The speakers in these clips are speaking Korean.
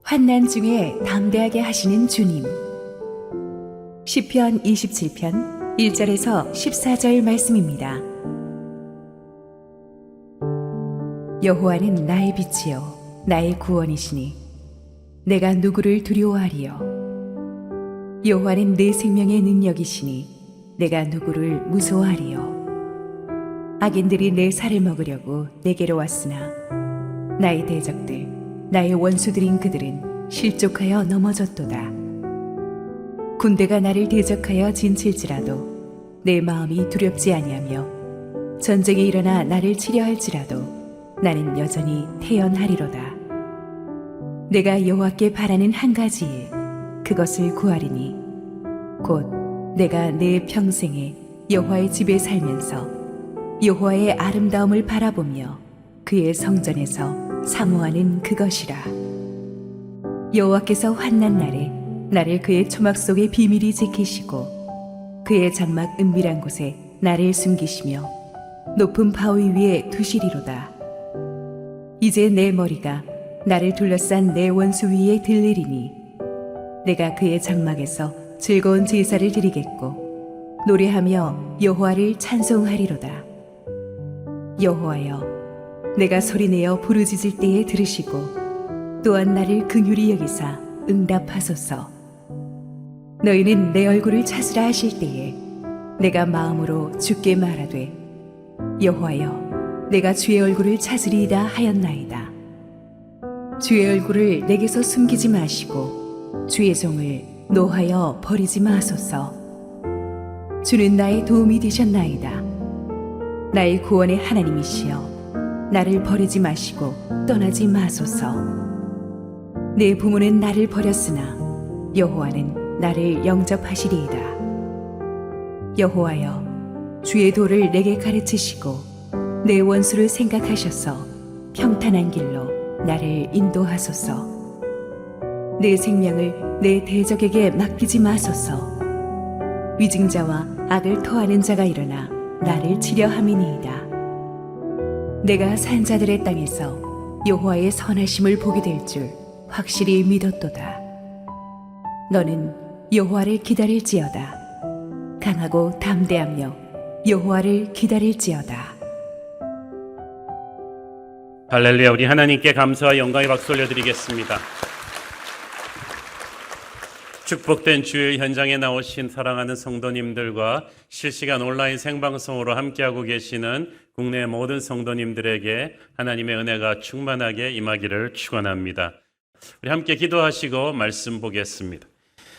환난 중에 담대하게 하시는 주님. 시편 27편 1절에서 14절 말씀입니다. 여호와는 나의 빛이요 나의 구원이시니 내가 누구를 두려워하리요. 여호와는 내 생명의 능력이시니 내가 누구를 무서워하리요. 악인들이 내 살을 먹으려고 내게로 왔으나 나의 대적들 나의 원수들인 그들은 실족하여 넘어졌도다. 군대가 나를 대적하여 진칠지라도 내 마음이 두렵지 아니하며 전쟁이 일어나 나를 치려할지라도 나는 여전히 태연하리로다. 내가 여호와께 바라는 한 가지 일 그것을 구하리니 곧 내가 내 평생에 여호와의 집에 살면서 여호와의 아름다움을 바라보며 그의 성전에서 사모하는 그것이라. 여호와께서 환난 날에 나를 그의 초막 속에 비밀히 지키시고 그의 장막 은밀한 곳에 나를 숨기시며 높은 바위 위에 두시리로다. 이제 내 머리가 나를 둘러싼 내 원수 위에 들리리니 내가 그의 장막에서 즐거운 제사를 드리겠고 노래하며 여호와를 찬송하리로다. 여호와여, 내가 소리내어 부르짖을 때에 들으시고 또한 나를 긍휼히 여기사 응답하소서. 너희는 내 얼굴을 찾으라 하실 때에 내가 마음으로 주께 말하되 여호와여, 내가 주의 얼굴을 찾으리이다 하였나이다. 주의 얼굴을 내게서 숨기지 마시고 주의 종을 노하여 버리지 마소서. 주는 나의 도움이 되셨나이다. 나의 구원의 하나님이시여, 나를 버리지 마시고 떠나지 마소서. 내 부모는 나를 버렸으나 여호와는 나를 영접하시리이다. 여호와여, 주의 도를 내게 가르치시고 내 원수를 생각하셔서 평탄한 길로 나를 인도하소서. 내 생명을 내 대적에게 맡기지 마소서. 위증자와 악을 토하는 자가 일어나 나를 치려 함이니이다. 내가 산자들의 땅에서 여호와의 선하심을 보게 될 줄 확실히 믿었도다. 너는 여호와를 기다릴지어다. 강하고 담대하며 여호와를 기다릴지어다. 할렐루야. 우리 하나님께 감사와 영광의 박수 올려드리겠습니다. 축복된 주일 현장에 나오신 사랑하는 성도님들과 실시간 온라인 생방송으로 함께하고 계시는 국내 모든 성도님들에게 하나님의 은혜가 충만하게 임하기를 축원합니다. 우리 함께 기도하시고 말씀 보겠습니다.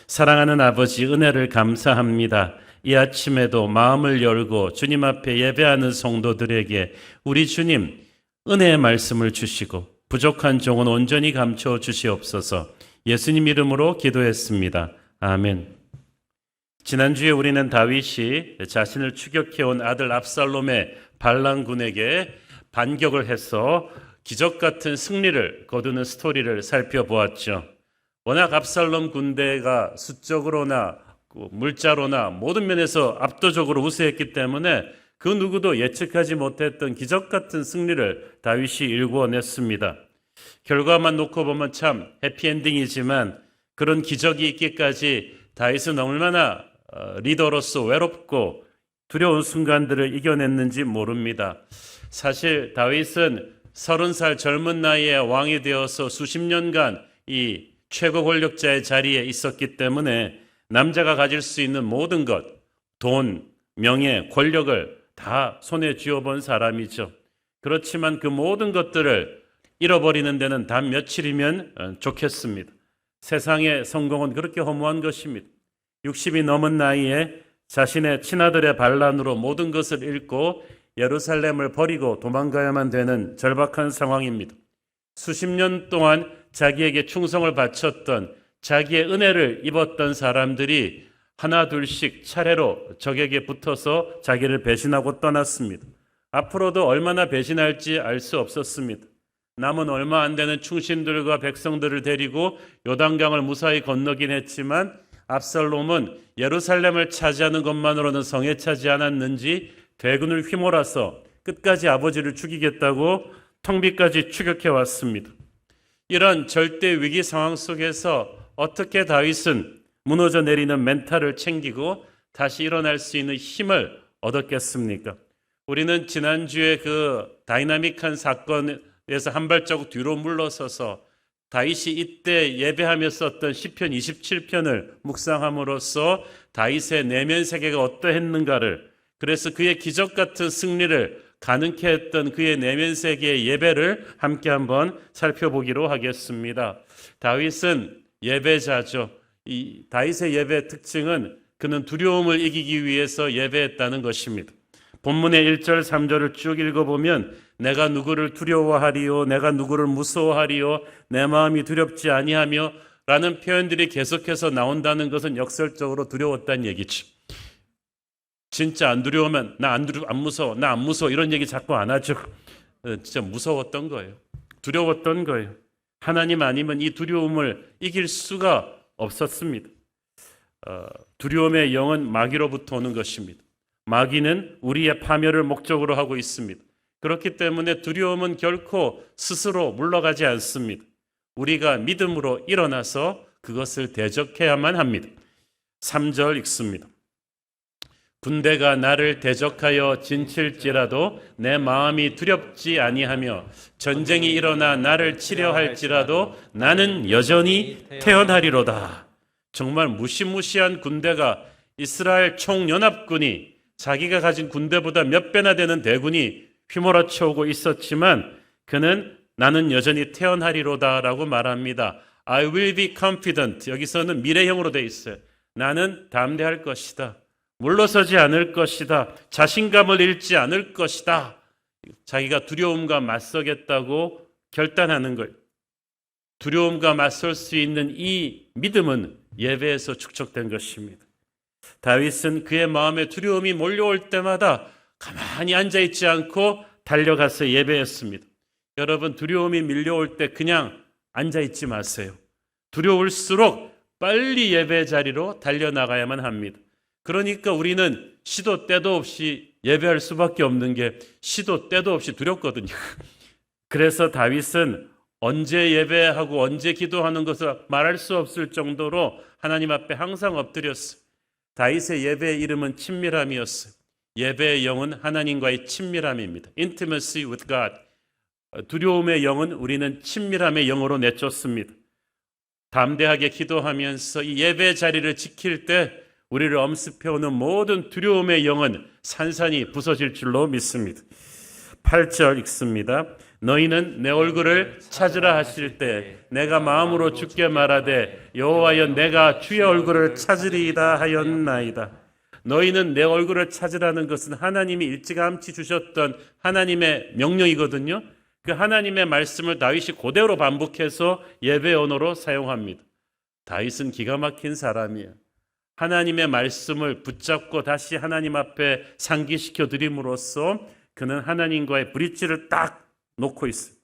사랑하는 아버지, 은혜를 감사합니다. 이 아침에도 마음을 열고 주님 앞에 예배하는 성도들에게 우리 주님 은혜의 말씀을 주시고 부족한 종은 온전히 감춰 주시옵소서. 예수님 이름으로 기도했습니다. 아멘. 지난주에 우리는 다윗이 자신을 추격해온 아들 압살롬의 반란군에게 반격을 해서 기적같은 승리를 거두는 스토리를 살펴보았죠. 워낙 압살롬 군대가 수적으로나 물자로나 모든 면에서 압도적으로 우세했기 때문에 그 누구도 예측하지 못했던 기적같은 승리를 다윗이 일궈냈습니다. 결과만 놓고 보면 참 해피엔딩이지만 그런 기적이 있기까지 다윗은 얼마나 리더로서 외롭고 두려운 순간들을 이겨냈는지 모릅니다. 사실 다윗은 30살 젊은 나이에 왕이 되어서 수십 년간 이 최고 권력자의 자리에 있었기 때문에 남자가 가질 수 있는 모든 것, 돈, 명예, 권력을 다 손에 쥐어본 사람이죠. 그렇지만 그 모든 것들을 잃어버리는 데는 단 며칠이면 좋겠습니다. 세상의 성공은 그렇게 허무한 것입니다. 60이 넘은 나이에 자신의 친아들의 반란으로 모든 것을 잃고 예루살렘을 버리고 도망가야만 되는 절박한 상황입니다. 수십 년 동안 자기에게 충성을 바쳤던, 자기의 은혜를 입었던 사람들이 하나 둘씩 차례로 적에게 붙어서 자기를 배신하고 떠났습니다. 앞으로도 얼마나 배신할지 알 수 없었습니다. 남은 얼마 안 되는 충신들과 백성들을 데리고 요단강을 무사히 건너긴 했지만 압살롬은 예루살렘을 차지하는 것만으로는 성에 차지 않았는지 대군을 휘몰아서 끝까지 아버지를 죽이겠다고 텅비까지 추격해 왔습니다. 이런 절대 위기 상황 속에서 어떻게 다윗은 무너져 내리는 멘탈을 챙기고 다시 일어날 수 있는 힘을 얻었겠습니까? 우리는 지난주에 그 다이나믹한 사건에서 한 발자국 뒤로 물러서서 다윗이 이때 예배하며 썼던 시편 27편을 묵상함으로써 다윗의 내면 세계가 어떠했는가를, 그래서 그의 기적 같은 승리를 가능케 했던 그의 내면 세계의 예배를 함께 한번 살펴보기로 하겠습니다. 다윗은 예배자죠. 이 다윗의 예배 특징은 그는 두려움을 이기기 위해서 예배했다는 것입니다. 본문의 1절 3절을 쭉 읽어보면 내가 누구를 두려워하리요 내가 누구를 무서워하리요 내 마음이 두렵지 아니하며 라는 표현들이 계속해서 나온다는 것은 역설적으로 두려웠다는 얘기죠. 진짜 안 두려우면 나 안 무서워 나 안 무서워 이런 얘기 자꾸 안 하죠. 진짜 무서웠던 거예요. 두려웠던 거예요. 하나님 아니면 이 두려움을 이길 수가 없었습니다. 두려움의 영은 마귀로부터 오는 것입니다. 마귀는 우리의 파멸을 목적으로 하고 있습니다. 그렇기 때문에 두려움은 결코 스스로 물러가지 않습니다. 우리가 믿음으로 일어나서 그것을 대적해야만 합니다. 3절 읽습니다. 군대가 나를 대적하여 진칠지라도 내 마음이 두렵지 아니하며 전쟁이 일어나 나를 치려 할지라도 나는 여전히 태어나리로다. 정말 무시무시한 군대가 이스라엘 총연합군이 자기가 가진 군대보다 몇 배나 되는 대군이 휘몰아쳐 오고 있었지만 그는 나는 여전히 태어나리로다 라고 말합니다. I will be confident. 여기서는 미래형으로 돼 있어요. 나는 담대할 것이다. 물러서지 않을 것이다. 자신감을 잃지 않을 것이다. 자기가 두려움과 맞서겠다고 결단하는 걸. 두려움과 맞설 수 있는 이 믿음은 예배에서 축적된 것입니다. 다윗은 그의 마음에 두려움이 몰려올 때마다 가만히 앉아있지 않고 달려가서 예배했습니다. 여러분, 두려움이 밀려올 때 그냥 앉아있지 마세요. 두려울수록 빨리 예배 자리로 달려나가야만 합니다. 그러니까 우리는 시도 때도 없이 예배할 수밖에 없는 게 시도 때도 없이 두렵거든요. 그래서 다윗은 언제 예배하고 언제 기도하는 것을 말할 수 없을 정도로 하나님 앞에 항상 엎드렸어요. 다윗의 예배의 이름은 친밀함이었어요. 예배의 영은 하나님과의 친밀함입니다. Intimacy with God. 두려움의 영은 우리는 친밀함의 영으로 내쫓습니다. 담대하게 기도하면서 이 예배 자리를 지킬 때 우리를 엄습해오는 모든 두려움의 영은 산산이 부서질 줄로 믿습니다. 8절 읽습니다. 너희는 내 얼굴을 찾으라 하실 때 내가 마음으로 주께 말하되 여호와여 내가 주의 얼굴을 찾으리이다 하였나이다. 너희는 내 얼굴을 찾으라는 것은 하나님이 일찌감치 주셨던 하나님의 명령이거든요. 그 하나님의 말씀을 다윗이 그대로 반복해서 예배 언어로 사용합니다. 다윗은 기가 막힌 사람이에요. 하나님의 말씀을 붙잡고 다시 하나님 앞에 상기시켜 드림으로써 그는 하나님과의 브릿지를 딱 놓고 있어요.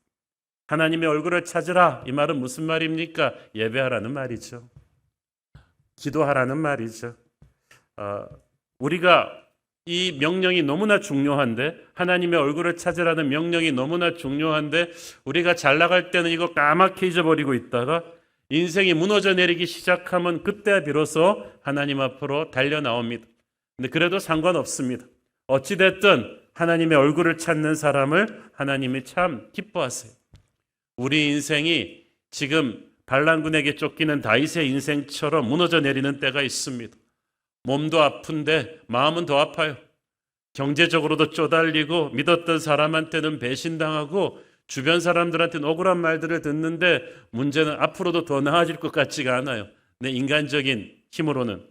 하나님의 얼굴을 찾으라. 이 말은 무슨 말입니까? 예배하라는 말이죠. 기도하라는 말이죠. 우리가 이 명령이 너무나 중요한데, 하나님의 얼굴을 찾으라는 명령이 너무나 중요한데 우리가 잘 나갈 때는 이거 까맣게 잊어버리고 있다가 인생이 무너져 내리기 시작하면 그때 비로소 하나님 앞으로 달려나옵니다. 근데 그래도 상관없습니다. 어찌됐든 하나님의 얼굴을 찾는 사람을 하나님이 참 기뻐하세요. 우리 인생이 지금 반란군에게 쫓기는 다윗의 인생처럼 무너져 내리는 때가 있습니다. 몸도 아픈데 마음은 더 아파요. 경제적으로도 쪼달리고 믿었던 사람한테는 배신당하고 주변 사람들한테는 억울한 말들을 듣는데 문제는 앞으로도 더 나아질 것 같지가 않아요. 내 인간적인 힘으로는.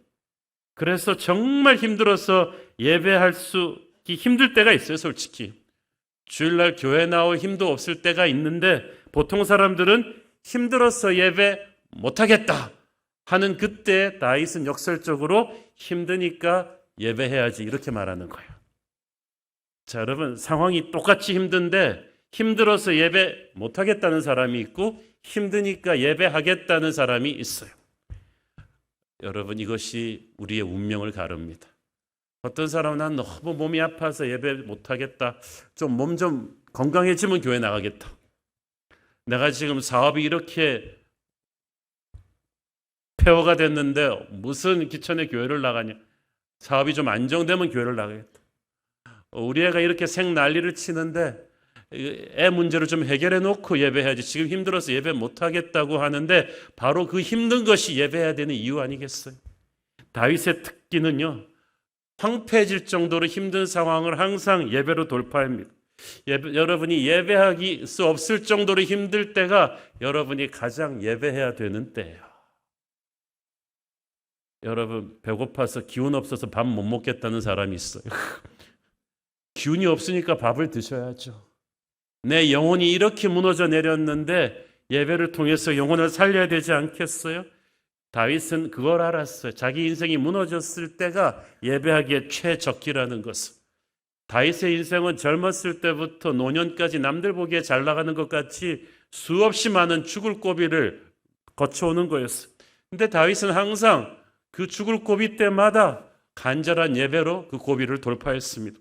그래서 정말 힘들어서 예배할 수 힘들 때가 있어요, 솔직히. 주일날 교회 나올 힘도 없을 때가 있는데 보통 사람들은 힘들어서 예배 못하겠다 하는 그때 다윗은 역설적으로 힘드니까 예배해야지 이렇게 말하는 거예요. 자, 여러분, 상황이 똑같이 힘든데 힘들어서 예배 못하겠다는 사람이 있고 힘드니까 예배하겠다는 사람이 있어요. 여러분, 이것이 우리의 운명을 가릅니다. 어떤 사람은 난 너무 몸이 아파서 예배 못하겠다. 좀 몸 좀 건강해지면 교회 나가겠다. 내가 지금 사업이 이렇게 폐허가 됐는데 무슨 기천의 교회를 나가냐. 사업이 좀 안정되면 교회를 나가겠다. 우리 애가 이렇게 생 난리를 치는데 애 문제를 좀 해결해 놓고 예배해야지. 지금 힘들어서 예배 못하겠다고 하는데 바로 그 힘든 것이 예배해야 되는 이유 아니겠어요? 다윗의 특기는요, 황폐해질 정도로 힘든 상황을 항상 예배로 돌파합니다. 여러분이 예배하기 수 없을 정도로 힘들 때가 여러분이 가장 예배해야 되는 때예요. 여러분, 배고파서 기운 없어서 밥 못 먹겠다는 사람이 있어요. 기운이 없으니까 밥을 드셔야죠. 내 영혼이 이렇게 무너져 내렸는데 예배를 통해서 영혼을 살려야 되지 않겠어요? 다윗은 그걸 알았어요. 자기 인생이 무너졌을 때가 예배하기에 최적기라는 것을. 다윗의 인생은 젊었을 때부터 노년까지 남들 보기에 잘 나가는 것 같이 수없이 많은 죽을 고비를 거쳐오는 거였어요. 근데 다윗은 항상 그 죽을 고비 때마다 간절한 예배로 그 고비를 돌파했습니다.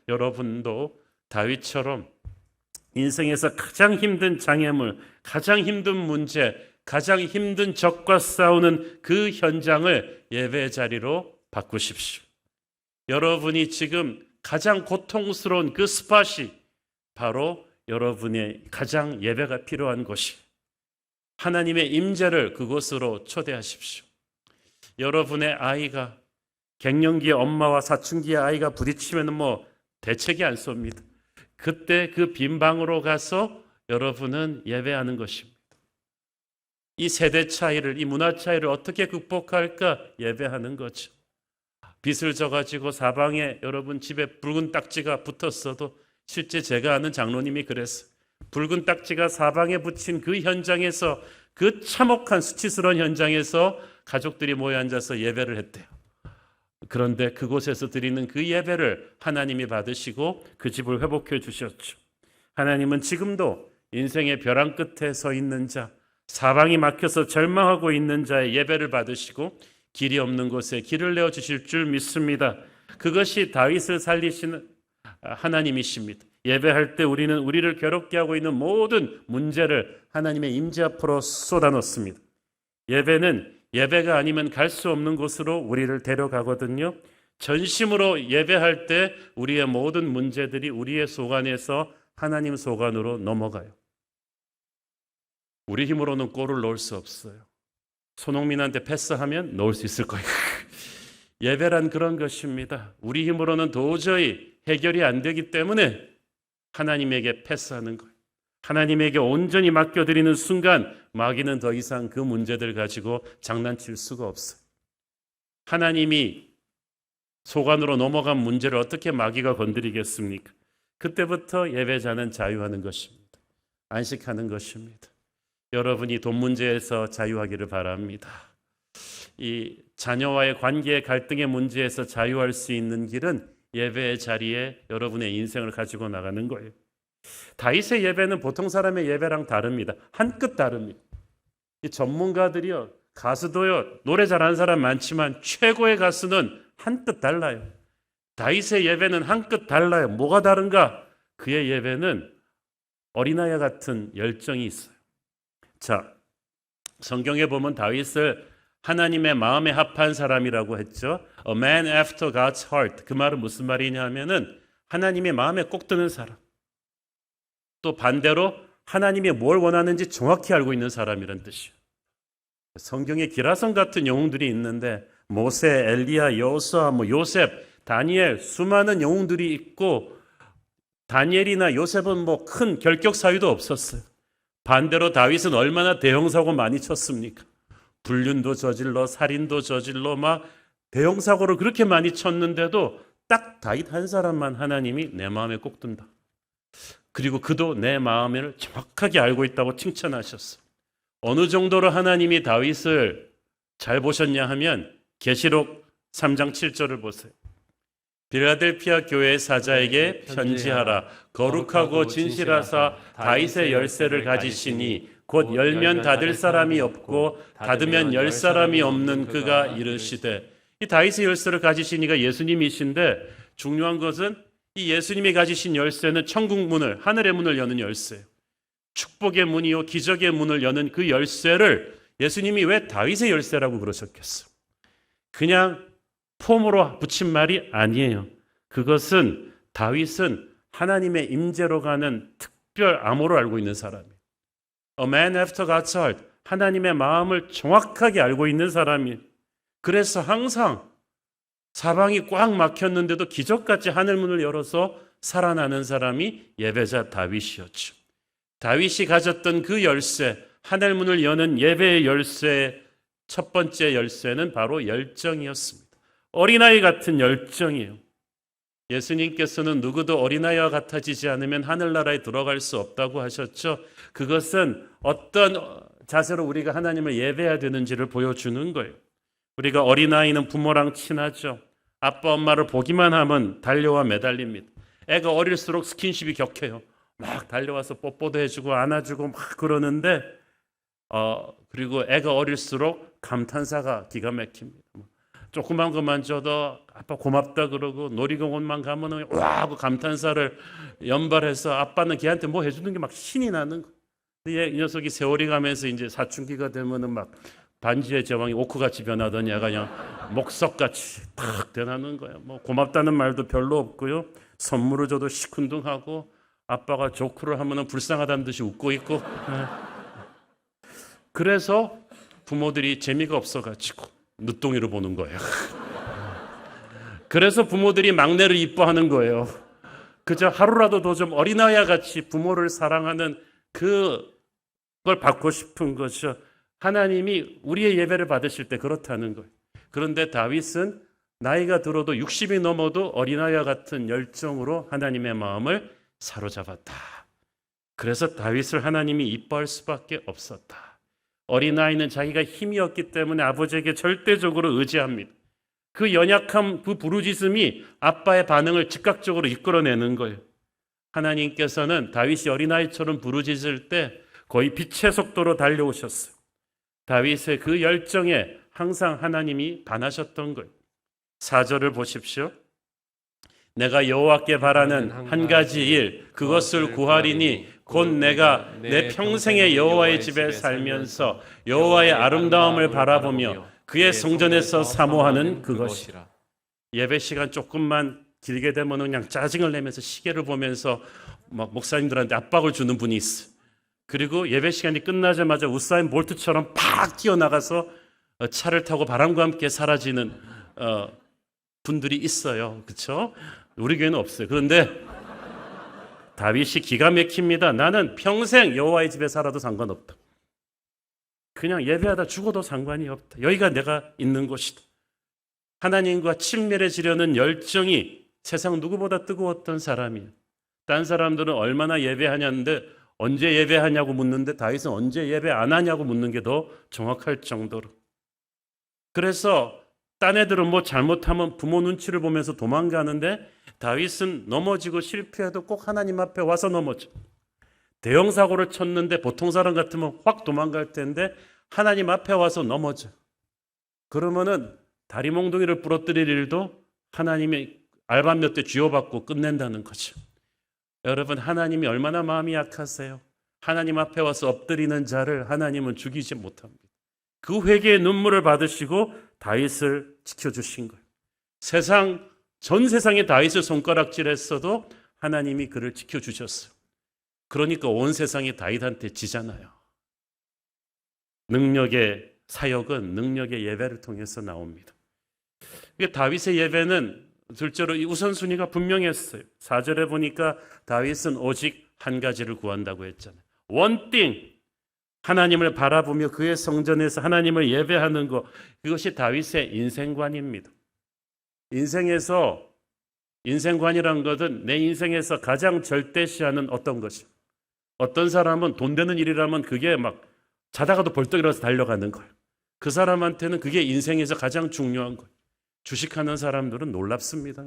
여러분도 다윗처럼 인생에서 가장 힘든 장애물, 가장 힘든 문제, 가장 힘든 적과 싸우는 그 현장을 예배의 자리로 바꾸십시오. 여러분이 지금 가장 고통스러운 그 스팟이 바로 여러분의 가장 예배가 필요한 곳이, 하나님의 임재를 그곳으로 초대하십시오. 여러분의 아이가 갱년기의 엄마와 사춘기의 아이가 부딪히면 대책이 안 쏩니다. 그때 그 빈 방으로 가서 여러분은 예배하는 것입니다. 이 세대 차이를, 이 문화 차이를 어떻게 극복할까? 예배하는 거죠. 빗을 져가지고 사방에 여러분 집에 붉은 딱지가 붙었어도, 실제 제가 아는 장로님이 그랬어요. 붉은 딱지가 사방에 붙인 그 현장에서, 그 참혹한 수치스러운 현장에서 가족들이 모여 앉아서 예배를 했대요. 그런데 그곳에서 드리는 그 예배를 하나님이 받으시고 그 집을 회복해 주셨죠. 하나님은 지금도 인생의 벼랑 끝에 서 있는 자, 사방이 막혀서 절망하고 있는 자의 예배를 받으시고 길이 없는 곳에 길을 내어 주실 줄 믿습니다. 그것이 다윗을 살리시는 하나님이십니다. 예배할 때 우리는 우리를 괴롭게 하고 있는 모든 문제를 하나님의 임재 앞으로 쏟아놓습니다. 예배가 아니면 갈 수 없는 곳으로 우리를 데려가거든요. 전심으로 예배할 때 우리의 모든 문제들이 우리의 소관에서 하나님 소관으로 넘어가요. 우리 힘으로는 골을 넣을 수 없어요. 손흥민한테 패스하면 넣을 수 있을 거예요. 예배란 그런 것입니다. 우리 힘으로는 도저히 해결이 안 되기 때문에 하나님에게 패스하는 거예요. 하나님에게 온전히 맡겨드리는 순간 마귀는 더 이상 그 문제들 가지고 장난칠 수가 없어요. 하나님이 소관으로 넘어간 문제를 어떻게 마귀가 건드리겠습니까? 그때부터 예배자는 자유하는 것입니다. 안식하는 것입니다. 여러분이 돈 문제에서 자유하기를 바랍니다. 이 자녀와의 관계의 갈등의 문제에서 자유할 수 있는 길은 예배의 자리에 여러분의 인생을 가지고 나가는 거예요. 다윗의 예배는 보통 사람의 예배랑 다릅니다. 한끗 다릅니다. 이 전문가들이요, 가수도요, 노래 잘하는 사람 많지만 최고의 가수는 한끗 달라요. 다윗의 예배는 한끗 달라요. 뭐가 다른가? 그의 예배는 어린아이 같은 열정이 있어요. 자, 성경에 보면 다윗을 하나님의 마음에 합한 사람이라고 했죠. A man after God's heart. 그 말은 무슨 말이냐 하면은 하나님의 마음에 꼭 드는 사람. 또 반대로 하나님이 뭘 원하는지 정확히 알고 있는 사람이란 뜻이에요. 성경에 기라성 같은 영웅들이 있는데 모세, 엘리야, 여호수아, 요셉, 다니엘, 수많은 영웅들이 있고 다니엘이나 요셉은 큰 결격 사유도 없었어요. 반대로 다윗은 얼마나 대형사고 많이 쳤습니까? 불륜도 저질러, 살인도 저질러, 대형사고를 그렇게 많이 쳤는데도 딱 다윗 한 사람만 하나님이 내 마음에 꼭 든다. 그리고 그도 내 마음을 정확하게 알고 있다고 칭찬하셨어. 어느 정도로 하나님이 다윗을 잘 보셨냐 하면 계시록 3장 7절을 보세요. 빌라델피아 교회의 사자에게 편지하라. 거룩하고 진실하사 다윗의 열쇠를 가지시니 곧 열면 닫을 사람이 없고 닫으면 열 사람이 없는 그가 이르시되. 이 다윗의 열쇠를 가지신 이가 예수님이신데 중요한 것은 이 예수님이 가지신 열쇠는 천국 문을, 하늘의 문을 여는 열쇠예요. 축복의 문이요 기적의 문을 여는 그 열쇠를 예수님이 왜 다윗의 열쇠라고 그러셨겠어? 그냥 폼으로 붙인 말이 아니에요. 그것은 다윗은 하나님의 임재로 가는 특별 암호로 알고 있는 사람이에요. A man after God's heart. 하나님의 마음을 정확하게 알고 있는 사람이에요. 그래서 항상 사방이 꽉 막혔는데도 기적같이 하늘문을 열어서 살아나는 사람이 예배자 다윗이었죠. 다윗이 가졌던 그 열쇠, 하늘문을 여는 예배의 열쇠의 첫 번째 열쇠는 바로 열정이었습니다. 어린아이 같은 열정이에요. 예수님께서는 누구도 어린아이와 같아지지 않으면 하늘나라에 들어갈 수 없다고 하셨죠. 그것은 어떤 자세로 우리가 하나님을 예배해야 되는지를 보여주는 거예요. 우리가 어린아이는 부모랑 친하죠. 아빠 엄마를 보기만 하면 달려와 매달립니다. 애가 어릴수록 스킨십이 격해요. 막 달려와서 뽀뽀도 해주고 안아주고 막 그러는데 그리고 애가 어릴수록 감탄사가 기가 막힙니다. 조그만 것만 줘도 아빠 고맙다 그러고 놀이공원만 가면은 와 하고 감탄사를 연발해서 아빠는 걔한테 뭐 해주는 게 막 신이 나는 거. 이 녀석이 세월이 가면서 이제 사춘기가 되면은 막 반지의 제왕이 오크같이 변하던 얘가 그냥 목석같이 탁 변하는 거예요. 뭐 고맙다는 말도 별로 없고요. 선물을 줘도 시큰둥하고 아빠가 조크를 하면은 불쌍하다는 듯이 웃고 있고. 그래서 부모들이 재미가 없어가지고 늦둥이로 보는 거예요. 그래서 부모들이 막내를 이뻐하는 거예요. 그저 하루라도 더 좀 어린아이와 같이 부모를 사랑하는 그걸 받고 싶은 거죠. 하나님이 우리의 예배를 받으실 때 그렇다는 거예요. 그런데 다윗은 나이가 들어도 60이 넘어도 어린아이와 같은 열정으로 하나님의 마음을 사로잡았다. 그래서 다윗을 하나님이 이뻐할 수밖에 없었다. 어린아이는 자기가 힘이 없기 때문에 아버지에게 절대적으로 의지합니다. 그 연약함, 그 부르짖음이 아빠의 반응을 즉각적으로 이끌어내는 거예요. 하나님께서는 다윗이 어린아이처럼 부르짖을 때 거의 빛의 속도로 달려오셨어요. 다윗의 그 열정에 항상 하나님이 반하셨던 거예요. 4절을 보십시오. 내가 여호와께 바라는 한 가지 일 그것을 구하리니 곧 내가 내 평생의 여호와의 집에 살면서 여호와의 아름다움을 바라보며 그의 성전에서 사모하는 그것이라. 예배 시간 조금만 길게 되면 그냥 짜증을 내면서 시계를 보면서 막 목사님들한테 압박을 주는 분이 있어. 그리고 예배 시간이 끝나자마자 우사인 볼트처럼 팍 뛰어나가서 차를 타고 바람과 함께 사라지는 분들이 있어요. 그렇죠? 우리 교회는 없어요. 그런데 다윗이 기가 막힙니다. 나는 평생 여호와의 집에 살아도 상관없다. 그냥 예배하다 죽어도 상관이 없다. 여기가 내가 있는 곳이다. 하나님과 친밀해지려는 열정이 세상 누구보다 뜨거웠던 사람이에요. 딴 사람들은 얼마나 예배하냐는데 언제 예배하냐고 묻는데 다윗은 언제 예배 안 하냐고 묻는 게 더 정확할 정도로. 그래서 딴 애들은 뭐 잘못하면 부모 눈치를 보면서 도망가는데 다윗은 넘어지고 실패해도 꼭 하나님 앞에 와서 넘어져. 대형 사고를 쳤는데 보통 사람 같으면 확 도망갈 텐데 하나님 앞에 와서 넘어져. 그러면은 다리 몽둥이를 부러뜨릴 일도 하나님이 알바 몇 대 쥐어받고 끝낸다는 거죠. 여러분, 하나님이 얼마나 마음이 약하세요? 하나님 앞에 와서 엎드리는 자를 하나님은 죽이지 못합니다. 그 회개의 눈물을 받으시고 다윗을 지켜주신 거예요. 전 세상에 다윗을 손가락질했어도 하나님이 그를 지켜주셨어요. 그러니까 온 세상이 다윗한테 지잖아요. 능력의 사역은 능력의 예배를 통해서 나옵니다. 다윗의 예배는 둘째로 이 우선순위가 분명했어요. 4절에 보니까 다윗은 오직 한 가지를 구한다고 했잖아요. One thing. 하나님을 바라보며 그의 성전에서 하나님을 예배하는 것. 이것이 다윗의 인생관입니다. 인생관이란 것은 내 인생에서 가장 절대시하는 어떤 것이. 어떤 사람은 돈 되는 일이라면 그게 막 자다가도 벌떡 일어나서 달려가는 거예요. 그 사람한테는 그게 인생에서 가장 중요한 거예요. 주식하는 사람들은 놀랍습니다.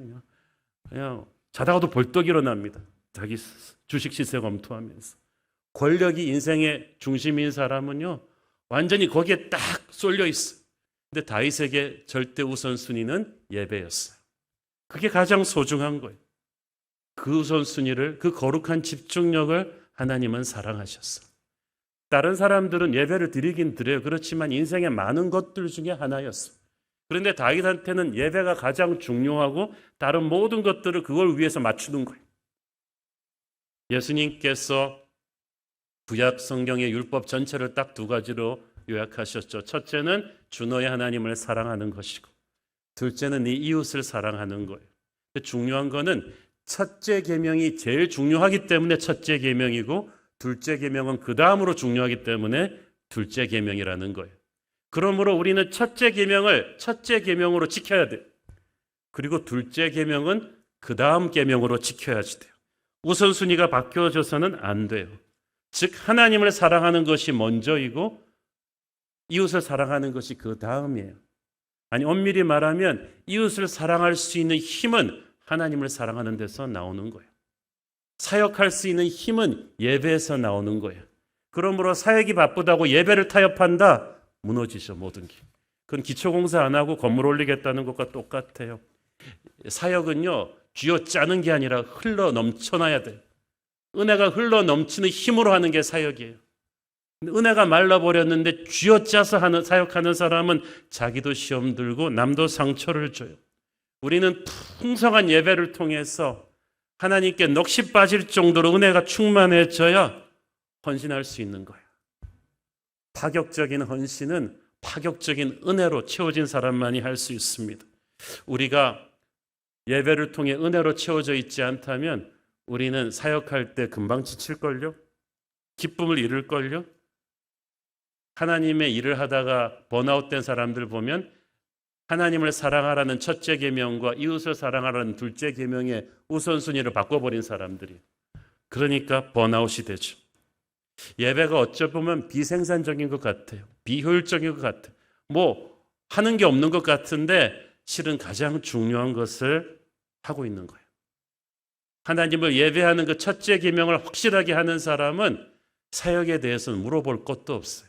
그냥 자다가도 벌떡 일어납니다. 자기 주식 시세 검토하면서. 권력이 인생의 중심인 사람은요, 완전히 거기에 딱 쏠려 있어요. 근데 다윗에게 절대 우선순위는 예배였어요. 그게 가장 소중한 거예요. 그 우선순위를, 그 거룩한 집중력을 하나님은 사랑하셨어. 다른 사람들은 예배를 드리긴 드려요. 그렇지만 인생의 많은 것들 중에 하나였어. 그런데 다윗한테는 예배가 가장 중요하고 다른 모든 것들을 그걸 위해서 맞추는 거예요. 예수님께서 구약 성경의 율법 전체를 딱 두 가지로 요약하셨죠. 첫째는 주 너의 하나님을 사랑하는 것이고, 둘째는 네 이웃을 사랑하는 거예요. 중요한 거는 첫째 계명이 제일 중요하기 때문에 첫째 계명이고, 둘째 계명은 그 다음으로 중요하기 때문에 둘째 계명이라는 거예요. 그러므로 우리는 첫째 계명을 첫째 계명으로 지켜야 돼요. 그리고 둘째 계명은 그 다음 계명으로 지켜야지 돼요. 우선순위가 바뀌어져서는 안 돼요. 즉 하나님을 사랑하는 것이 먼저이고 이웃을 사랑하는 것이 그 다음이에요. 아니 엄밀히 말하면 이웃을 사랑할 수 있는 힘은 하나님을 사랑하는 데서 나오는 거예요. 사역할 수 있는 힘은 예배에서 나오는 거예요. 그러므로 사역이 바쁘다고 예배를 타협한다? 무너지죠, 모든 게. 그건 기초공사 안 하고 건물 올리겠다는 것과 똑같아요. 사역은요, 쥐어짜는 게 아니라 흘러 넘쳐나야 돼요. 은혜가 흘러 넘치는 힘으로 하는 게 사역이에요. 은혜가 말라버렸는데 쥐어짜서 사역하는 사람은 자기도 시험 들고 남도 상처를 줘요. 우리는 풍성한 예배를 통해서 하나님께 넋이 빠질 정도로 은혜가 충만해져야 헌신할 수 있는 거예요. 파격적인 헌신은 파격적인 은혜로 채워진 사람만이 할 수 있습니다. 우리가 예배를 통해 은혜로 채워져 있지 않다면 우리는 사역할 때 금방 지칠걸요? 기쁨을 잃을걸요? 하나님의 일을 하다가 번아웃된 사람들 보면 하나님을 사랑하라는 첫째 계명과 이웃을 사랑하라는 둘째 계명의 우선순위를 바꿔버린 사람들이, 그러니까 번아웃이 되죠. 예배가 어쩌면 비생산적인 것 같아요. 비효율적인 것 같아요. 뭐 하는 게 없는 것 같은데 실은 가장 중요한 것을 하고 있는 거예요. 하나님을 예배하는 그 첫째 계명을 확실하게 하는 사람은 사역에 대해서는 물어볼 것도 없어요.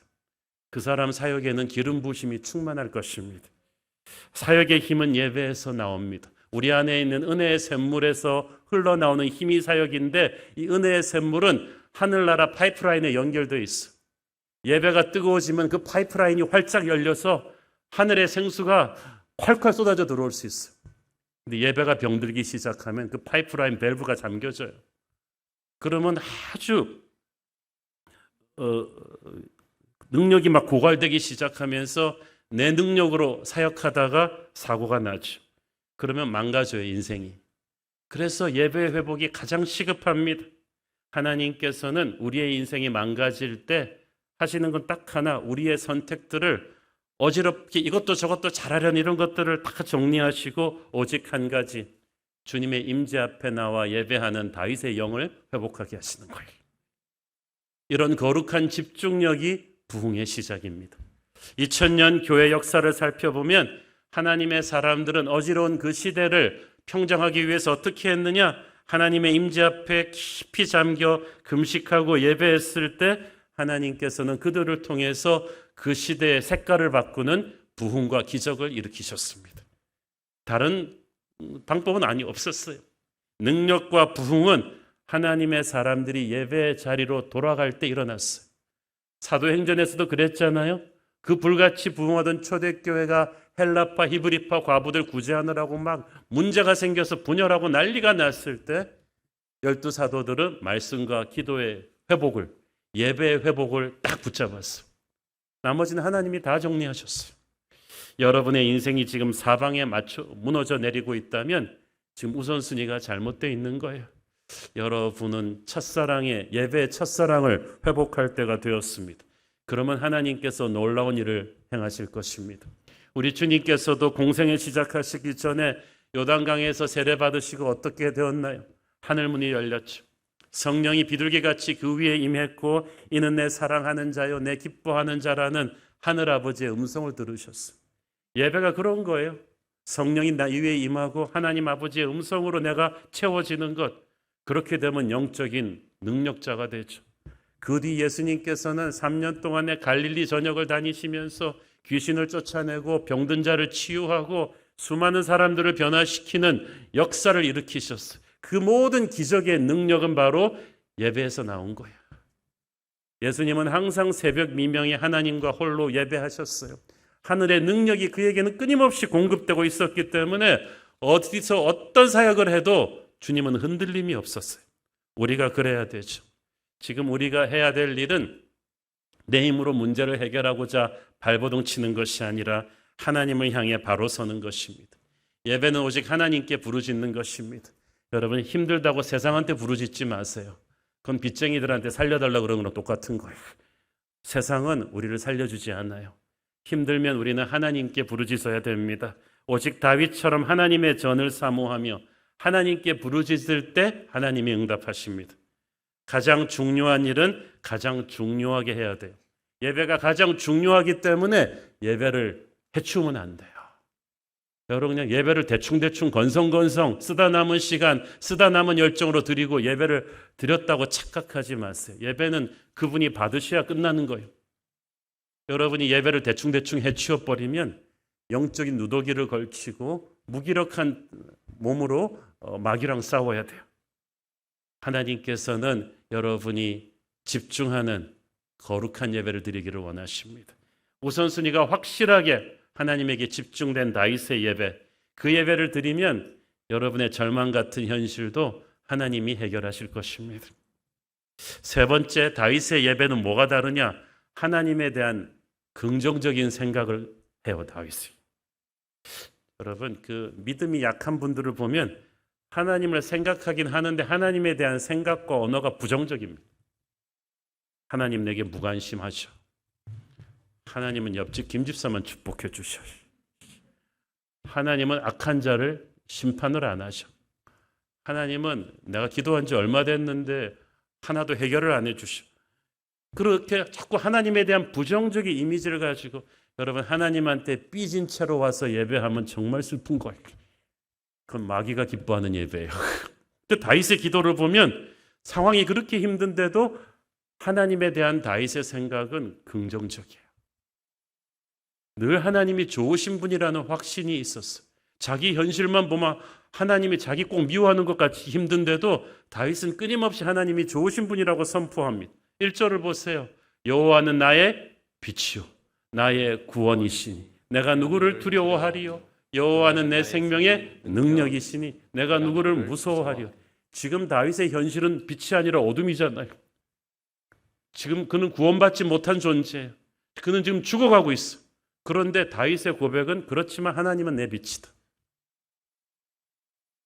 그 사람 사역에는 기름 부으심이 충만할 것입니다. 사역의 힘은 예배에서 나옵니다. 우리 안에 있는 은혜의 샘물에서 흘러나오는 힘이 사역인데 이 은혜의 샘물은 하늘나라 파이프라인에 연결되어 있어. 예배가 뜨거워지면 그 파이프라인이 활짝 열려서 하늘의 생수가 콸콸 쏟아져 들어올 수 있어. 근데 예배가 병들기 시작하면 그 파이프라인 밸브가 잠겨져요. 그러면 아주 능력이 막 고갈되기 시작하면서 내 능력으로 사역하다가 사고가 나죠. 그러면 망가져요, 인생이. 그래서 예배 회복이 가장 시급합니다. 하나님께서는 우리의 인생이 망가질 때 하시는 건 딱 하나, 우리의 선택들을 어지럽게 이것도 저것도 잘하려는 이런 것들을 다 정리하시고 오직 한 가지, 주님의 임재 앞에 나와 예배하는 다윗의 영을 회복하게 하시는 거예요. 이런 거룩한 집중력이 부흥의 시작입니다. 2000년 교회 역사를 살펴보면 하나님의 사람들은 어지러운 그 시대를 평정하기 위해서 어떻게 했느냐? 하나님의 임재 앞에 깊이 잠겨 금식하고 예배했을 때 하나님께서는 그들을 통해서 그 시대의 색깔을 바꾸는 부흥과 기적을 일으키셨습니다. 다른 방법은 없었어요. 능력과 부흥은 하나님의 사람들이 예배의 자리로 돌아갈 때 일어났어요. 사도행전에서도 그랬잖아요. 그 불같이 부흥하던 초대교회가 헬라파, 히브리파 과부들 구제하느라고 막 문제가 생겨서 분열하고 난리가 났을 때 12사도들은 말씀과 기도의 회복을, 예배의 회복을 딱 붙잡았어요. 나머지는 하나님이 다 정리하셨어요. 여러분의 인생이 지금 사방에 무너져 내리고 있다면 지금 우선순위가 잘못되어 있는 거예요. 여러분은 첫사랑의 예배의 첫사랑을 회복할 때가 되었습니다. 그러면 하나님께서 놀라운 일을 행하실 것입니다. 우리 주님께서도 공생을 시작하시기 전에 요단강에서 세례받으시고 어떻게 되었나요? 하늘문이 열렸죠. 성령이 비둘기같이 그 위에 임했고 이는 내 사랑하는 자요 내 기뻐하는 자라는 하늘아버지의 음성을 들으셨어요. 예배가 그런 거예요. 성령이 나 위에 임하고 하나님 아버지의 음성으로 내가 채워지는 것. 그렇게 되면 영적인 능력자가 되죠. 그 뒤 예수님께서는 3년 동안의 갈릴리 전역을 다니시면서 귀신을 쫓아내고 병든 자를 치유하고 수많은 사람들을 변화시키는 역사를 일으키셨어요. 그 모든 기적의 능력은 바로 예배에서 나온 거야. 예수님은 항상 새벽 미명에 하나님과 홀로 예배하셨어요. 하늘의 능력이 그에게는 끊임없이 공급되고 있었기 때문에 어디서 어떤 사역을 해도 주님은 흔들림이 없었어요. 우리가 그래야 되죠. 지금 우리가 해야 될 일은 내 힘으로 문제를 해결하고자 발버둥 치는 것이 아니라 하나님을 향해 바로 서는 것입니다. 예배는 오직 하나님께 부르짖는 것입니다. 여러분, 힘들다고 세상한테 부르짖지 마세요. 그건 빚쟁이들한테 살려달라고 그러는 거랑 똑같은 거예요. 세상은 우리를 살려주지 않아요. 힘들면 우리는 하나님께 부르짖어야 됩니다. 오직 다윗처럼 하나님의 전을 사모하며 하나님께 부르짖을 때 하나님이 응답하십니다. 가장 중요한 일은 가장 중요하게 해야 돼요. 예배가 가장 중요하기 때문에 예배를 해치우면 안 돼요. 여러분, 그냥 예배를 대충대충 건성건성 쓰다 남은 시간, 쓰다 남은 열정으로 드리고 예배를 드렸다고 착각하지 마세요. 예배는 그분이 받으셔야 끝나는 거예요. 여러분이 예배를 대충대충 해치워버리면 영적인 누더기를 걸치고 무기력한 몸으로 마귀랑 싸워야 돼요. 하나님께서는 여러분이 집중하는 거룩한 예배를 드리기를 원하십니다. 우선순위가 확실하게 하나님에게 집중된 다윗의 예배, 그 예배를 드리면 여러분의 절망 같은 현실도 하나님이 해결하실 것입니다. 세 번째, 다윗의 예배는 뭐가 다르냐? 하나님에 대한 긍정적인 생각을 해요, 다윗이. 여러분, 그 믿음이 약한 분들을 보면 하나님을 생각하긴 하는데 하나님에 대한 생각과 언어가 부정적입니다. 하나님 내게 무관심하셔. 하나님은 옆집 김집사만 축복해 주셔. 하나님은 악한 자를 심판을 안 하셔. 하나님은 내가 기도한 지 얼마 됐는데 하나도 해결을 안 해주셔. 그렇게 자꾸 하나님에 대한 부정적인 이미지를 가지고 여러분, 하나님한테 삐진 채로 와서 예배하면 정말 슬픈 거예요. 그건 마귀가 기뻐하는 예배예요. 근데 다윗의 기도를 보면 상황이 그렇게 힘든데도 하나님에 대한 다윗의 생각은 긍정적이에요. 늘 하나님이 좋으신 분이라는 확신이 있었어요. 자기 현실만 보면 하나님이 자기 꼭 미워하는 것 같이 힘든데도 다윗은 끊임없이 하나님이 좋으신 분이라고 선포합니다. 1절을 보세요. 여호와는 나의 빛이요 나의 구원이시니 내가 누구를 두려워하리요. 여호와는 내 생명의 능력이시니 내가 누구를 무서워하리요. 지금 다윗의 현실은 빛이 아니라 어둠이잖아요. 지금 그는 구원받지 못한 존재예요. 그는 지금 죽어가고 있어. 그런데 다윗의 고백은 그렇지만 하나님은 내 빛이다.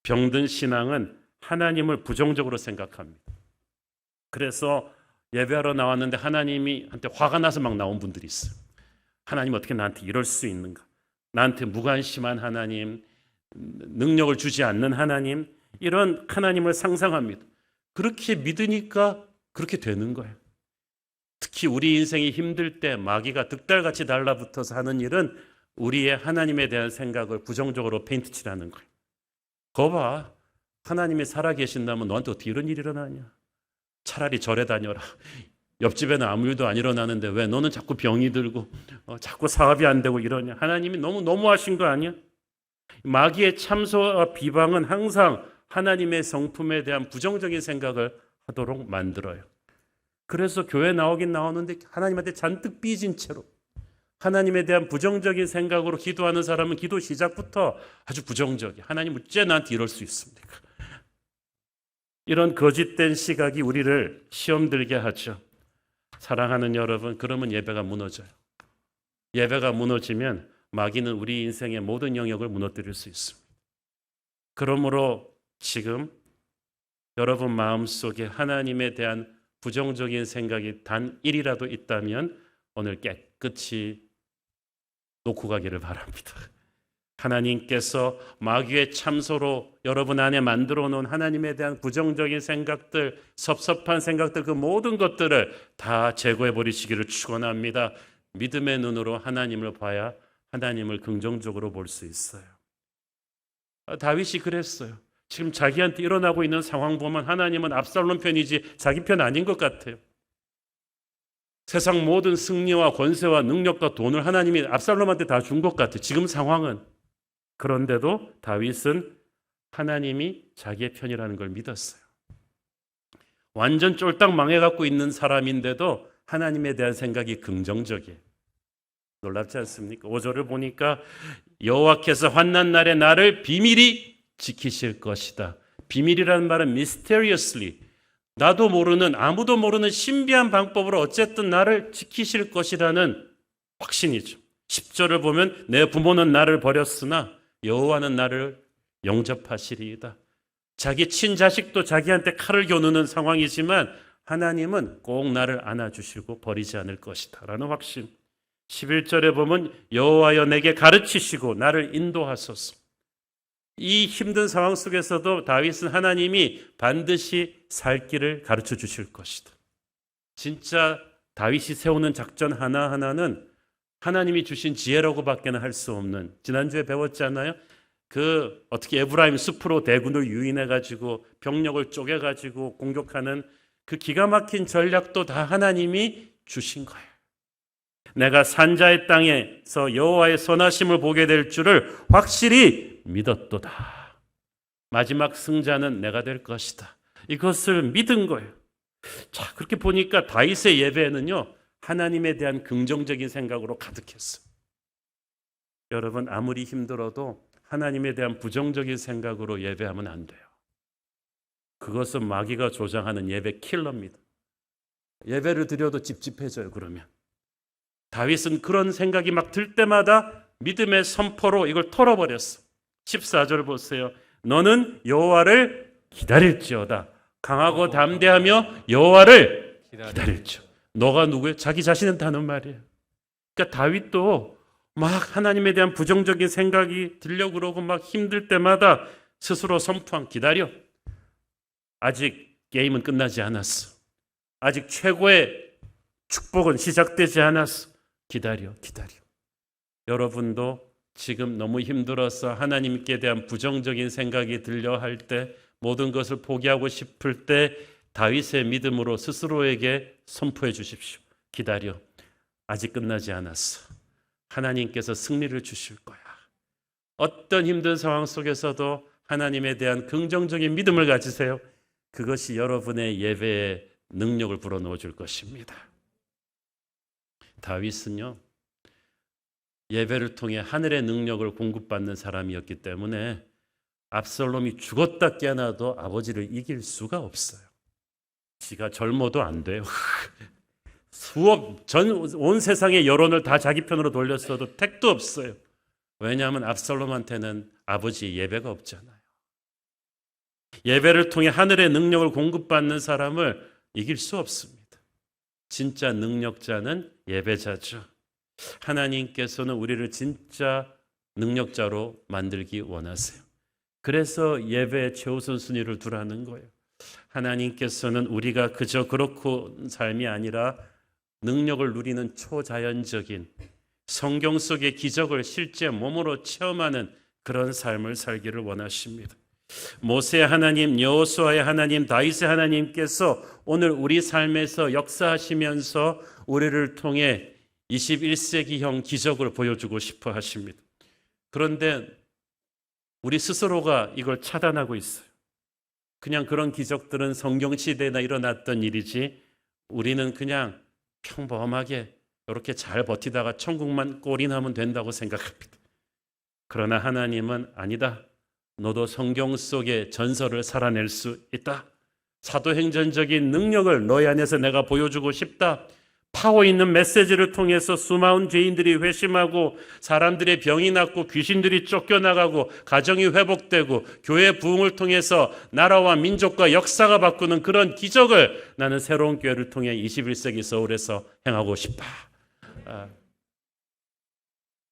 병든 신앙은 하나님을 부정적으로 생각합니다. 그래서 예배하러 나왔는데 하나님이 한테 화가 나서 막 나온 분들이 있어요. 하나님 어떻게 나한테 이럴 수 있는가? 나한테 무관심한 하나님, 능력을 주지 않는 하나님, 이런 하나님을 상상합니다. 그렇게 믿으니까 그렇게 되는 거예요. 특히 우리 인생이 힘들 때 마귀가 득달같이 달라붙어서 하는 일은 우리의 하나님에 대한 생각을 부정적으로 페인트칠하는 거예요. 거 봐, 하나님이 살아계신다면 너한테 어떻게 이런 일이 일어나냐? 차라리 절에 다녀라. 옆집에는 아무 일도 안 일어나는데 왜 너는 자꾸 병이 들고 자꾸 사업이 안 되고 이러냐? 하나님이 너무하신 거 아니야? 마귀의 참소와 비방은 항상 하나님의 성품에 대한 부정적인 생각을 하도록 만들어요. 그래서 교회 나오긴 나오는데 하나님한테 잔뜩 삐진 채로 하나님에 대한 부정적인 생각으로 기도하는 사람은 기도 시작부터 아주 부정적이야. 하나님 어째 나한테 이럴 수 있습니까? 이런 거짓된 시각이 우리를 시험 들게 하죠. 사랑하는 여러분, 그러면 예배가 무너져요. 예배가 무너지면 마귀는 우리 인생의 모든 영역을 무너뜨릴 수 있습니다. 그러므로 지금 여러분 마음속에 하나님에 대한 부정적인 생각이 단 1이라도 있다면 오늘 깨끗이 놓고 가기를 바랍니다. 하나님께서 마귀의 참소로 여러분 안에 만들어 놓은 하나님에 대한 부정적인 생각들, 섭섭한 생각들, 그 모든 것들을 다 제거해 버리시기를 축원합니다. 믿음의 눈으로 하나님을 봐야 하나님을 긍정적으로 볼 수 있어요. 다윗이 그랬어요. 지금 자기한테 일어나고 있는 상황 보면 하나님은 압살롬 편이지 자기 편 아닌 것 같아요. 세상 모든 승리와 권세와 능력과 돈을 하나님이 압살롬한테 다 준 것 같아요. 지금 상황은. 그런데도 다윗은 하나님이 자기의 편이라는 걸 믿었어요. 완전 쫄딱 망해갖고 있는 사람인데도 하나님에 대한 생각이 긍정적이에요. 놀랍지 않습니까? 5절을 보니까 여호와께서 환난 날에 나를 비밀히 지키실 것이다. 비밀이라는 말은 mysteriously, 나도 모르는, 아무도 모르는 신비한 방법으로 어쨌든 나를 지키실 것이라는 확신이죠. 10절을 보면 내 부모는 나를 버렸으나 여호와는 나를 영접하시리이다. 자기 친자식도 자기한테 칼을 겨누는 상황이지만 하나님은 꼭 나를 안아주시고 버리지 않을 것이다 라는 확신. 11절에 보면 여호와여 내게 가르치시고 나를 인도하소서. 이 힘든 상황 속에서도 다윗은 하나님이 반드시 살 길을 가르쳐 주실 것이다. 진짜 다윗이 세우는 작전 하나하나는 하나님이 주신 지혜라고밖에는 할 수 없는, 지난주에 배웠잖아요. 어떻게 에브라임 숲으로 대군을 유인해가지고 병력을 쪼개가지고 공격하는 그 기가 막힌 전략도 다 하나님이 주신 거예요. 내가 산자의 땅에서 여호와의 선하심을 보게 될 줄을 확실히 믿었도다. 마지막 승자는 내가 될 것이다. 이것을 믿은 거예요. 자, 그렇게 보니까 다윗의 예배는요, 하나님에 대한 긍정적인 생각으로 가득했어요. 여러분, 아무리 힘들어도 하나님에 대한 부정적인 생각으로 예배하면 안 돼요. 그것은 마귀가 조장하는 예배 킬러입니다. 예배를 드려도 찝찝해져요, 그러면. 다윗은 그런 생각이 막 들 때마다 믿음의 선포로 이걸 털어버렸어. 14절 보세요. 너는 여호와를 기다릴지어다. 강하고 담대하며 여호와를 기다릴지어. 너가 누구예요? 자기 자신한테 하는 말이에요. 그러니까 다윗도 막 하나님에 대한 부정적인 생각이 들려고 그러고 막 힘들 때마다 스스로 선포한 기다려. 아직 게임은 끝나지 않았어. 아직 최고의 축복은 시작되지 않았어. 기다려. 여러분도 지금 너무 힘들어서 하나님께 대한 부정적인 생각이 들려 할 때, 모든 것을 포기하고 싶을 때 다윗의 믿음으로 스스로에게 선포해 주십시오. 기다려. 아직 끝나지 않았어. 하나님께서 승리를 주실 거야. 어떤 힘든 상황 속에서도 하나님에 대한 긍정적인 믿음을 가지세요. 그것이 여러분의 예배에 능력을 불어넣어 줄 것입니다. 다윗은요, 예배를 통해 하늘의 능력을 공급받는 사람이었기 때문에 압살롬이 죽었다 깨어나도 아버지를 이길 수가 없어요. 지가 젊어도 안 돼요. 온 세상의 여론을 다 자기 편으로 돌렸어도 택도 없어요. 왜냐하면 압살롬한테는 아버지 예배가 없잖아요. 예배를 통해 하늘의 능력을 공급받는 사람을 이길 수 없습니다. 진짜 능력자는 예배자죠. 하나님께서는 우리를 진짜 능력자로 만들기 원하세요. 그래서 예배의 최우선 순위를 두라는 거예요. 하나님께서는 우리가 그저 그렇고 삶이 아니라 능력을 누리는 초자연적인 성경 속의 기적을 실제 몸으로 체험하는 그런 삶을 살기를 원하십니다. 모세의 하나님, 여호수아의 하나님, 다윗의 하나님께서 오늘 우리 삶에서 역사하시면서 우리를 통해 21세기형 기적을 보여주고 싶어 하십니다. 그런데 우리 스스로가 이걸 차단하고 있어요. 그냥 그런 기적들은 성경시대나 일어났던 일이지, 우리는 그냥 평범하게 이렇게 잘 버티다가 천국만 꼴인하면 된다고 생각합니다. 그러나 하나님은 아니다. 너도 성경 속의 전설을 살아낼 수 있다. 사도행전적인 능력을 너희 안에서 내가 보여주고 싶다. 파워 있는 메시지를 통해서 수많은 죄인들이 회심하고 사람들의 병이 낫고 귀신들이 쫓겨나가고 가정이 회복되고 교회 부흥을 통해서 나라와 민족과 역사가 바꾸는 그런 기적을 나는 새로운 교회를 통해 21세기 서울에서 행하고 싶다.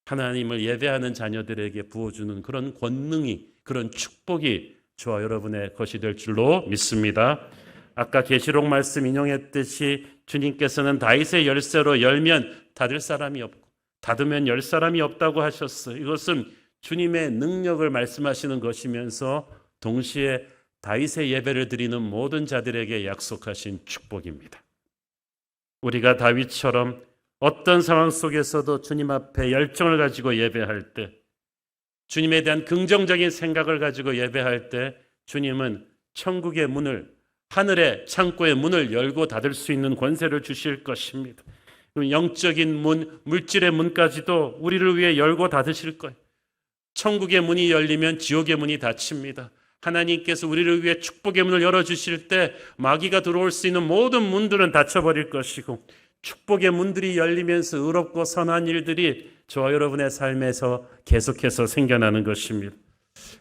하나님을 예배하는 자녀들에게 부어주는 그런 권능이, 그런 축복이 저와 여러분의 것이 될 줄로 믿습니다. 아까 계시록 말씀 인용했듯이 주님께서는 다윗의 열쇠로 열면 닫을 사람이 없고 닫으면 열 사람이 없다고 하셨어요. 이것은 주님의 능력을 말씀하시는 것이면서 동시에 다윗의 예배를 드리는 모든 자들에게 약속하신 축복입니다. 우리가 다윗처럼 어떤 상황 속에서도 주님 앞에 열정을 가지고 예배할 때, 주님에 대한 긍정적인 생각을 가지고 예배할 때 주님은 천국의 문을 하늘의 창고의 문을 열고 닫을 수 있는 권세를 주실 것입니다. 영적인 문, 물질의 문까지도 우리를 위해 열고 닫으실 거예요. 천국의 문이 열리면 지옥의 문이 닫힙니다. 하나님께서 우리를 위해 축복의 문을 열어주실 때 마귀가 들어올 수 있는 모든 문들은 닫혀버릴 것이고, 축복의 문들이 열리면서 의롭고 선한 일들이 저와 여러분의 삶에서 계속해서 생겨나는 것입니다.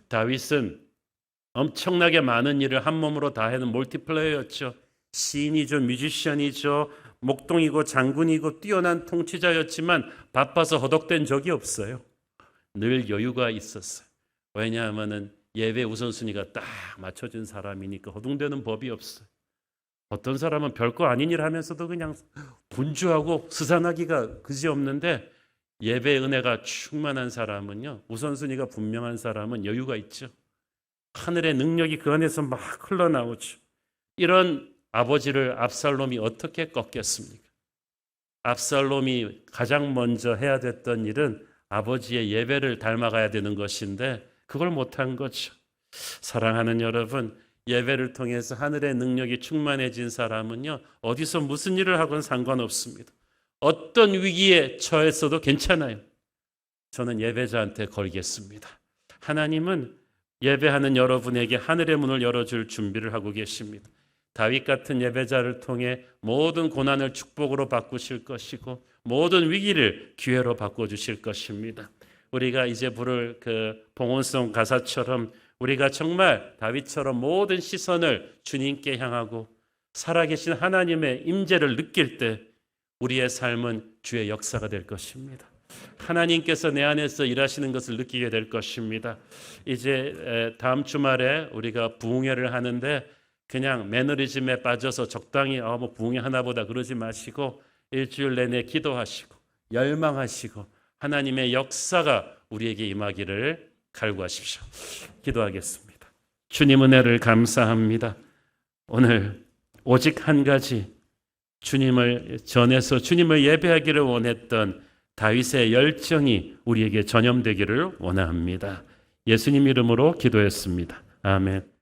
다윗은 엄청나게 많은 일을 한 몸으로 다 하는 몰티플레이어였죠. 시인이죠, 뮤지션이죠, 목동이고 장군이고 뛰어난 통치자였지만 바빠서 허덕된 적이 없어요. 늘 여유가 있었어요. 왜냐하면 예배 우선순위가 딱 맞춰진 사람이니까 허둥대는 법이 없어요. 어떤 사람은 별거 아닌 일 하면서도 그냥 분주하고 스산하기가 그지없는데, 예배 은혜가 충만한 사람은요, 우선순위가 분명한 사람은 여유가 있죠. 하늘의 능력이 그 안에서 막 흘러나오죠. 이런 아버지를 압살롬이 어떻게 꺾겠습니까? 압살롬이 가장 먼저 해야 됐던 일은 아버지의 예배를 닮아가야 되는 것인데 그걸 못한 거죠. 사랑하는 여러분, 예배를 통해서 하늘의 능력이 충만해진 사람은요, 어디서 무슨 일을 하건 상관없습니다. 어떤 위기에 처했어도 괜찮아요. 저는 예배자한테 걸겠습니다. 하나님은 예배하는 여러분에게 하늘의 문을 열어줄 준비를 하고 계십니다. 다윗 같은 예배자를 통해 모든 고난을 축복으로 바꾸실 것이고 모든 위기를 기회로 바꿔주실 것입니다. 우리가 이제 부를 그 봉헌송 가사처럼 우리가 정말 다윗처럼 모든 시선을 주님께 향하고 살아계신 하나님의 임재를 느낄 때 우리의 삶은 주의 역사가 될 것입니다. 하나님께서 내 안에서 일하시는 것을 느끼게 될 것입니다. 이제 다음 주말에 우리가 부흥회를 하는데 그냥 매너리즘에 빠져서 적당히 뭐 부흥회 하나보다 그러지 마시고 일주일 내내 기도하시고 열망하시고 하나님의 역사가 우리에게 임하기를 갈구하십시오. 기도하겠습니다. 주님 은혜를 감사합니다. 오늘 오직 한 가지, 주님을 전해서 주님을 예배하기를 원했던 다윗의 열정이 우리에게 전염되기를 원합니다. 예수님 이름으로 기도했습니다. 아멘.